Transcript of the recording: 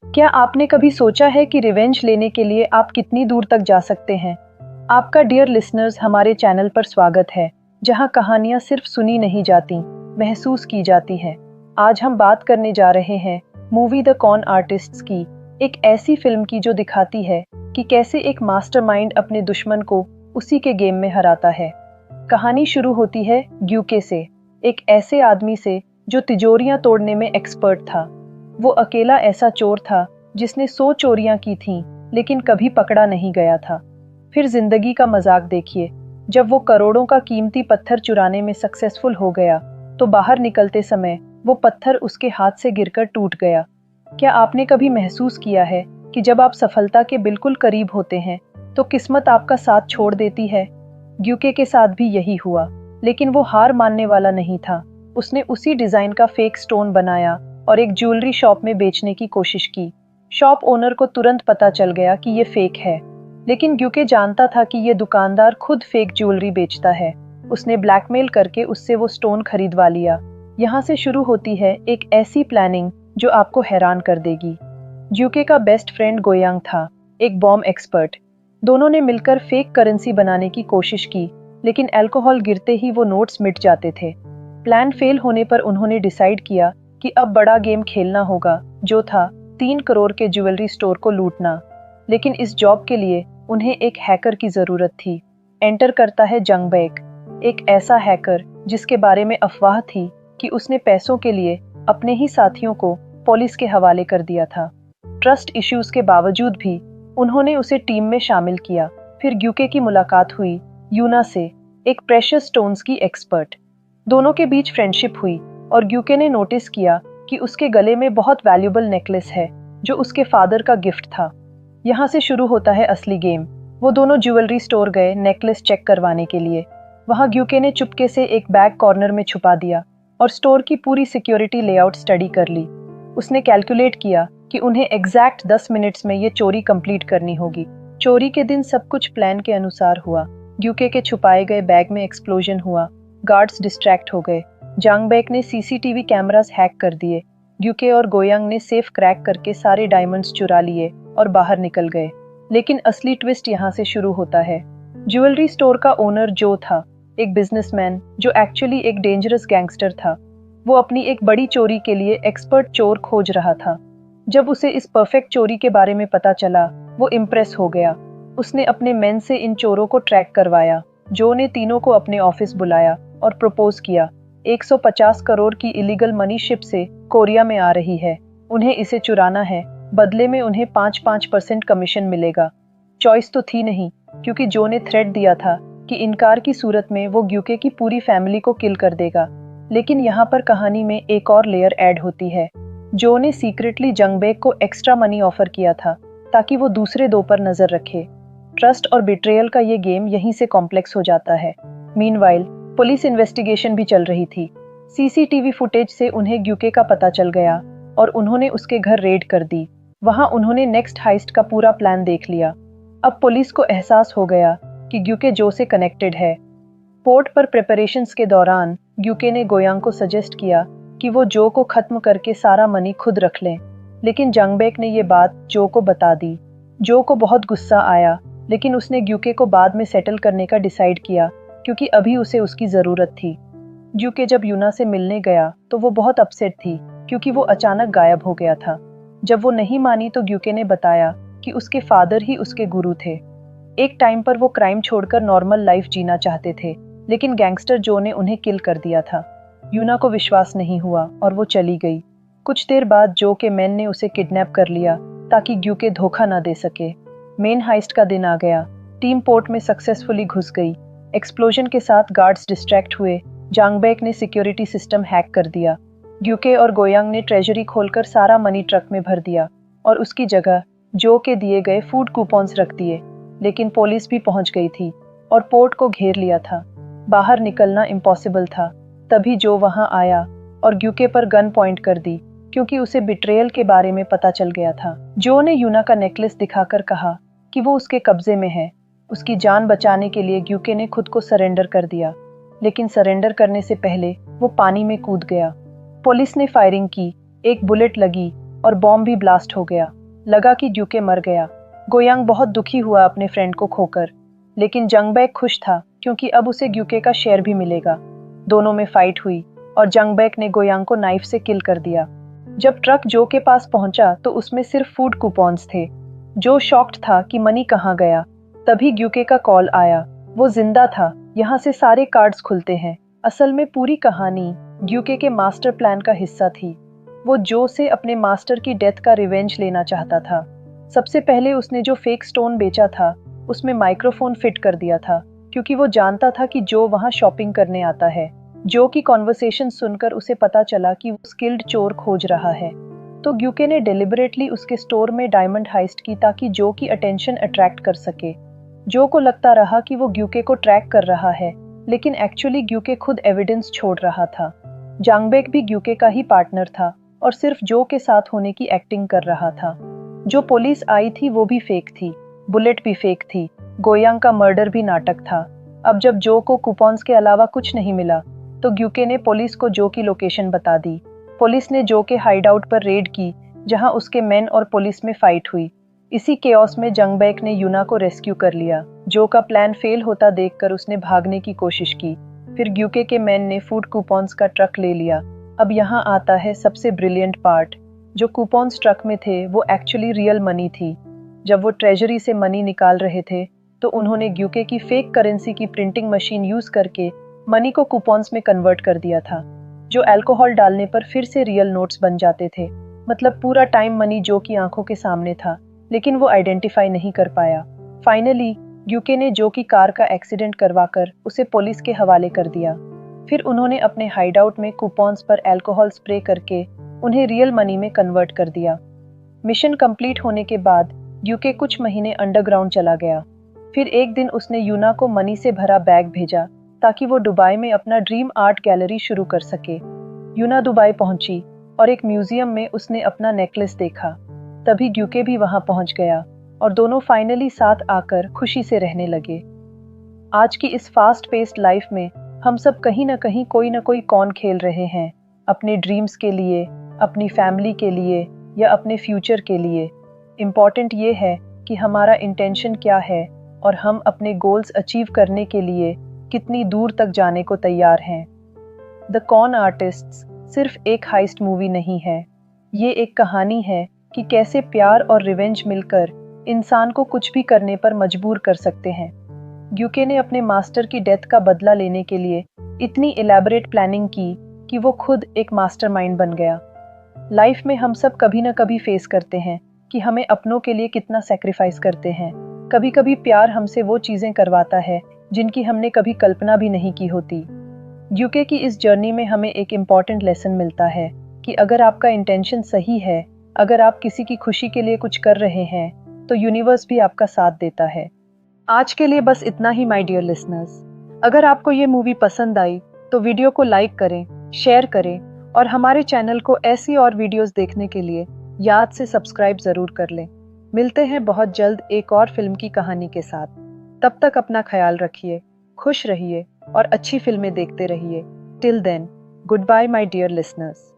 क्या आपने कभी सोचा है कि रिवेंज लेने के लिए आप कितनी दूर तक जा सकते हैं? आपका डियर लिसनर्स हमारे चैनल पर स्वागत है, जहां कहानियां सिर्फ सुनी नहीं जाती, महसूस की जाती हैं। आज हम बात करने जा रहे हैं मूवी द कॉन आर्टिस्ट्स की, एक ऐसी फिल्म की जो दिखाती है कि कैसे एक मास्टरमाइंड अपने दुश्मन को उसी के गेम में हराता है। कहानी शुरू होती है ग्यूके से, एक ऐसे आदमी से जो तिजोरियां तोड़ने में एक्सपर्ट था। वो अकेला ऐसा चोर था जिसने 100 चोरियां की थीं, लेकिन कभी पकड़ा नहीं गया था। फिर जिंदगी का मजाक देखिए, जब वो करोड़ों का कीमती पत्थर चुराने में सक्सेसफुल हो गया, तो बाहर निकलते समय वो पत्थर उसके हाथ से गिरकर टूट गया। क्या आपने कभी महसूस किया है कि जब आप सफलता के बिल्कुल करीब होते हैं, तो किस्मत आपका साथ छोड़ देती है? ग्यूके के साथ भी यही हुआ, लेकिन वो हार मानने वाला नहीं था। उसने उसी डिजाइन का फेक स्टोन बनाया और एक ज्वेलरी शॉप में बेचने की कोशिश की। शॉप ओनर को तुरंत पता चल गया कि ये फेक है, लेकिन ग्यूके जानता था कि ये दुकानदार खुद फेक ज्वेलरी बेचता है। उसने ब्लैकमेल करके उससे वो स्टोन खरीदवा लिया। यहाँ से शुरू होती है एक ऐसी प्लानिंग जो आपको हैरान कर देगी। ग्यूके का बेस्ट फ्रेंड गोयांग था, एक बॉम्ब एक्सपर्ट। दोनों ने मिलकर फेक करेंसी बनाने की कोशिश की, लेकिन अल्कोहल गिरते ही वो नोट्स मिट जाते थे। प्लान फेल होने पर उन्होंने डिसाइड किया कि अब बड़ा गेम खेलना होगा, जो था 3 करोड़ के ज्वेलरी स्टोर को लूटना। लेकिन इस जॉब के लिए उन्हें एक हैकर की जरूरत थी। एंटर करता है जंग बैक, एक ऐसा हैकर जिसके बारे में अफवाह थी कि उसने पैसों के लिए अपने ही साथियों को पुलिस के हवाले कर दिया था। ट्रस्ट इश्यूज के बावजूद भी उन्होंने उसे टीम में शामिल किया। फिर ग्यूके की मुलाकात हुई यूना से, एक प्रेशियस स्टोन्स की एक्सपर्ट। दोनों के बीच फ्रेंडशिप हुई और ग्यूके ने नोटिस किया कि उसके गले में बहुत वैल्यूबल नेकलेस है, जो उसके फादर का गिफ्ट था। यहाँ से शुरू होता है असली गेम। वो दोनों ज्वेलरी स्टोर गए नेकलेस चेक करवाने के लिए। वहाँ ग्यूके ने चुपके से एक बैग कॉर्नर में छुपा दिया और स्टोर की पूरी सिक्योरिटी लेआउट स्टडी कर ली। उसने कैलकुलेट किया कि उन्हें एग्जैक्ट 10 मिनट्स में ये चोरी कंप्लीट करनी होगी। चोरी के दिन सब कुछ प्लान के अनुसार हुआ। ग्यूके के छुपाए गए बैग में एक्सप्लोजन हुआ, गार्ड्स डिस्ट्रैक्ट हो गए, जांग बैक ने सीसीटीवी कैमरास हैक कर दिए, ग्यूके और गोयांग ने सेफ क्रैक करके सारे डायमंड्स चुरा लिए और बाहर निकल गए। लेकिन असली ट्विस्ट यहाँ से शुरू होता है। ज्वेलरी स्टोर का ओनर जो था, एक बिजनेसमैन जो एक्चुअली एक डेंजरस गैंगस्टर था। वो अपनी एक बड़ी चोरी के लिए एक्सपर्ट चोर खोज रहा था। जब उसे इस परफेक्ट चोरी के बारे में पता चला, वो इम्प्रेस हो गया। उसने अपने मेन से इन चोरों को ट्रैक करवाया। जो ने तीनों को अपने ऑफिस बुलाया और प्रपोज किया। 150 करोड़ की इलीगल मनी शिप से कोरिया में आ रही है, उन्हें इसे चुराना है। बदले में उन्हें 5-5% कमीशन मिलेगा। चॉइस तो थी नहीं, क्योंकि जो ने थ्रेट दिया था कि इनकार की सूरत में वो ग्यूके की पूरी फैमिली को किल कर देगा। लेकिन यहाँ पर कहानी में एक और लेयर ऐड होती है। जो ने सीक्रेटली जंगबैक को एक्स्ट्रा मनी ऑफर किया था, ताकि वो दूसरे दो पर नजर रखे। ट्रस्ट और बिट्रेयल का ये गेम यहीं से कॉम्प्लेक्स हो जाता है। मीनवाइल पुलिस इन्वेस्टिगेशन भी चल रही थी। सीसीटीवी फुटेज से उन्हें ग्यूके का पता चल गया और उन्होंने उसके घर रेड कर दी। वहां उन्होंने नेक्स्ट हाइस्ट का पूरा प्लान देख लिया। अब पुलिस को एहसास हो गया कि ग्यूके जो से कनेक्टेड है। पोर्ट पर प्रिपरेशंस के दौरान ग्यूके ने गोयांग को सजेस्ट किया कि वो जो को खत्म करके सारा मनी खुद रख लें। लेकिन जंगबैक ने ये बात जो को बता दी। जो को बहुत गुस्सा आया, लेकिन उसने ग्यूके को बाद में सेटल करने का डिसाइड किया, क्योंकि अभी उसे उसकी जरूरत थी। ग्यूके जब यूना से मिलने गया तो वो बहुत अपसेट थी, क्योंकि वो अचानक गायब हो गया था। जब वो नहीं मानी तो ग्यूके ने बताया कि उसके फादर ही उसके गुरु थे। एक टाइम पर वो क्राइम छोड़कर नॉर्मल लाइफ जीना चाहते थे, लेकिन गैंगस्टर जो ने उन्हें किल कर दिया था। यूना को विश्वास नहीं हुआ और वो चली गई। कुछ देर बाद जो के मैन ने उसे किडनैप कर लिया, ताकि ग्यूके धोखा ना दे सके। मेन हाइस्ट का दिन आ गया। टीम पोर्ट में सक्सेसफुली घुस गई। एक्सप्लोजन के साथ गार्ड्स डिस्ट्रैक्ट हुए। जांगबैक ने सिक्योरिटी सिस्टम हैक कर दिया। ग्यूके और गोयांग ने ट्रेजरी खोलकर सारा मनी ट्रक में भर दिया और उसकी जगह जो के दिए गए फूड कूपन्स रख दिए। लेकिन पुलिस भी पहुंच गई थी और पोर्ट को घेर लिया था। बाहर निकलना इम्पॉसिबल था। तभी जो वहां आया और ग्यूके पर गन पॉइंट कर दी, क्योंकि उसे बिट्रेयल के बारे में पता चल गया था। जो ने यूना का नेकलेस दिखाकर कहा कि वो उसके कब्जे में है। उसकी जान बचाने के लिए ग्यूके ने खुद को सरेंडर कर दिया, लेकिन सरेंडर करने से पहले वो पानी में कूद गया। पुलिस ने फायरिंग की, एक बुलेट लगी और बॉम्ब भी ब्लास्ट हो गया। लगा कि ग्यूके मर गया। गोयांग बहुत दुखी हुआ अपने फ्रेंड को खोकर, लेकिन जंगबैक खुश था क्योंकि अब उसे ग्यूके का शेयर भी मिलेगा। दोनों में फाइट हुई और जंगबैक ने गोयांग को नाइफ से किल कर दिया। जब ट्रक जो के पास पहुंचा तो उसमें सिर्फ फूड कूपन्स थे। जो शॉक्ड था कि मनी कहाँ गया। तभी ग्यूके का कॉल आया। वो जिंदा था, यहाँ से सारे कार्ड्स खुलते हैं। असल में पूरी कहानी ग्यूके के मास्टर प्लान का हिस्सा थी। वो जो से अपने मास्टर की डेथ का रिवेंज लेना चाहता था। सबसे पहले उसने जो फेक स्टोन बेचा था उसमें माइक्रोफोन फिट कर दिया था, क्योंकि वो जानता था कि जो वहाँ शॉपिंग करने आता है। जो की कॉन्वर्सेशन सुनकर उसे पता चला कि वो स्किल्ड चोर खोज रहा है। तो ग्यूके ने डेलिबरेटली उसके स्टोर में डायमंड हाइस्ट की ताकि जो की अटेंशन अट्रैक्ट कर सके। जो को लगता रहा कि वो ग्यूके को ट्रैक कर रहा है, लेकिन एक्चुअली ग्यूके खुद एविडेंस छोड़ रहा था। जांगबेक भी ग्यूके का ही पार्टनर था और सिर्फ जो के साथ होने की एक्टिंग कर रहा था। जो पुलिस आई थी वो भी फेक थी, बुलेट भी फेक थी, गोयांग का मर्डर भी नाटक था। अब जब जो को कूपन्स के अलावा कुछ नहीं मिला तो ग्यूके ने पुलिस को जो की लोकेशन बता दी। पुलिस ने जो के हाइडआउट पर रेड की, जहां उसके मेन और पुलिस में फाइट हुई। इसी केओस में जंगबैक ने यूना को रेस्क्यू कर लिया। जो का प्लान फेल होता देखकर उसने भागने की कोशिश की। फिर ग्यूके के मैन ने फूड कूपन्स का ट्रक ले लिया। अब यहाँ आता है सबसे ब्रिलियंट पार्ट। जो कूपन्स ट्रक में थे वो एक्चुअली रियल मनी थी। जब वो ट्रेजरी से मनी निकाल रहे थे तो उन्होंने ग्यूके की फेक करेंसी की प्रिंटिंग मशीन यूज करके मनी को कूपन्स में कन्वर्ट कर दिया था। जो अल्कोहल डालने पर फिर से रियल नोट्स बन जाते थे। मतलब पूरा टाइम मनी जो की आंखों के सामने था, लेकिन वो आइडेंटिफाई नहीं कर पाया। फाइनली ग्यूके ने जो की कार का एक्सीडेंट करवाकर उसे पुलिस के हवाले कर दिया। फिर उन्होंने अपने हाइडआउट में कूपन्स पर अल्कोहल स्प्रे करके उन्हें रियल मनी में कन्वर्ट कर दिया। मिशन कंप्लीट होने के बाद ग्यूके कुछ महीने अंडरग्राउंड चला गया। फिर एक दिन उसने यूना को मनी से भरा बैग भेजा ताकि वो दुबई में अपना ड्रीम आर्ट गैलरी शुरू कर सके। यूना दुबई पहुंची और एक म्यूजियम में उसने अपना नेकलेस देखा। तभी ग्यूके भी वहां पहुंच गया और दोनों फाइनली साथ आकर खुशी से रहने लगे। आज की इस फास्ट पेस्ड लाइफ में हम सब कहीं ना कहीं कोई ना कोई कौन खेल रहे हैं, अपने ड्रीम्स के लिए, अपनी फैमिली के लिए या अपने फ्यूचर के लिए। इम्पॉर्टेंट ये है कि हमारा इंटेंशन क्या है और हम अपने गोल्स अचीव करने के लिए कितनी दूर तक जाने को तैयार हैं। द कॉन आर्टिस्ट्स सिर्फ एक हाइस्ट मूवी नहीं है, ये एक कहानी है कि कैसे प्यार और रिवेंज मिलकर इंसान को कुछ भी करने पर मजबूर कर सकते हैं। ग्यूके ने अपने मास्टर की डेथ का बदला लेने के लिए इतनी इलैबोरेट प्लानिंग की कि वो खुद एक मास्टरमाइंड बन गया। लाइफ में हम सब कभी ना कभी फेस करते हैं कि हमें अपनों के लिए कितना सेक्रीफाइस करते हैं। कभी कभी प्यार हमसे वो चीज़ें करवाता है जिनकी हमने कभी कल्पना भी नहीं की होती। ग्यूके की इस जर्नी में हमें एक इम्पॉर्टेंट लेसन मिलता है कि अगर आपका इंटेंशन सही है, अगर आप किसी की खुशी के लिए कुछ कर रहे हैं, तो यूनिवर्स भी आपका साथ देता है। आज के लिए बस इतना ही माय डियर लिसनर्स। अगर आपको ये मूवी पसंद आई तो वीडियो को लाइक करें, शेयर करें और हमारे चैनल को ऐसी और वीडियोस देखने के लिए याद से सब्सक्राइब ज़रूर कर लें। मिलते हैं बहुत जल्द एक और फिल्म की कहानी के साथ। तब तक अपना ख्याल रखिए, खुश रहिए और अच्छी फिल्में देखते रहिए। Till then, good bye my dear listeners.